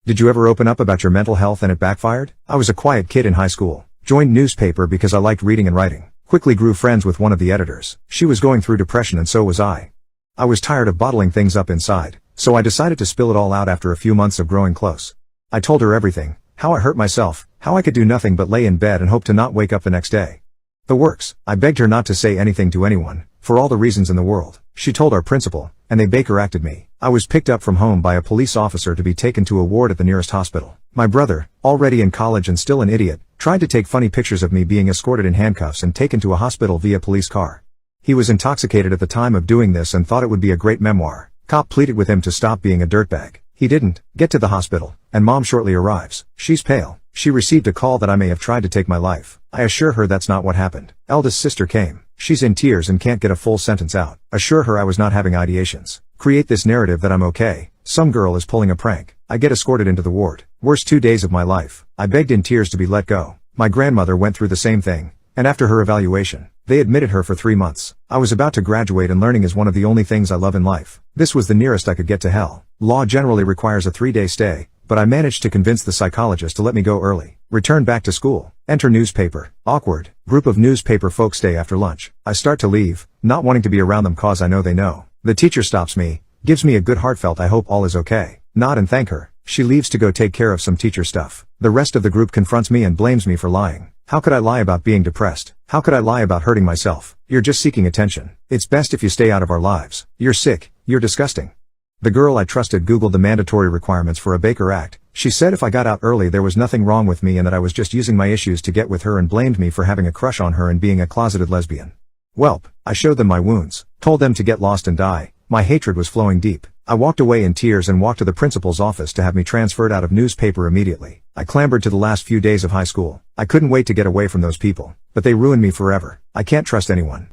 Did you ever open up about your mental health and it backfired? I was a quiet kid in high school. Joined newspaper because I liked reading and writing. Quickly grew friends with one of the editors. She was going through depression and so was I. I was tired of bottling things up inside, so I decided to spill it all out after a few months of growing close. I told her everything, how I hurt myself, how I could do nothing but lay in bed and hope to not wake up the next day. The works. I begged her not to say anything to anyone, for all the reasons in the world. She told our principal, and they Baker-acted me. I was picked up from home by a police officer to be taken to a ward at the nearest hospital. My brother, already in college and still an idiot, tried to take funny pictures of me being escorted in handcuffs and taken to a hospital via police car. He was intoxicated at the time of doing this and thought it would be a great memoir. Cop pleaded with him to stop being a dirtbag. He didn't. Get to the hospital, and mom shortly arrives. She's pale. She received a call that I may have tried to take my life. I assure her that's not what happened. Eldest sister came. She's in tears and can't get a full sentence out. Assure her I was not having ideations. Create this narrative that I'm okay. Some girl is pulling a prank. I get escorted into the ward. Worst 2 days of my life. I begged in tears to be let go. My grandmother went through the same thing, and after her evaluation, they admitted her for 3 months. I was about to graduate and learning is one of the only things I love in life. This was the nearest I could get to hell. Law generally requires a 3-day stay, but I managed to convince the psychologist to let me go early. Return back to school. Enter newspaper. Awkward. Group of newspaper folks stay after lunch. I start to leave, not wanting to be around them cause I know they know. The teacher stops me, gives me a good heartfelt I hope all is okay. Nod and thank her. She leaves to go take care of some teacher stuff. The rest of the group confronts me and blames me for lying. How could I lie about being depressed? How could I lie about hurting myself? You're just seeking attention. It's best if you stay out of our lives. You're sick. You're disgusting. The girl I trusted Googled the mandatory requirements for a Baker Act. She said if I got out early there was nothing wrong with me and that I was just using my issues to get with her and blamed me for having a crush on her and being a closeted lesbian. Welp, I showed them my wounds, told them to get lost and die. My hatred was flowing deep. I walked away in tears and walked to the principal's office to have me transferred out of newspaper immediately. I clambered to the last few days of high school. I couldn't wait to get away from those people, but they ruined me forever. I can't trust anyone.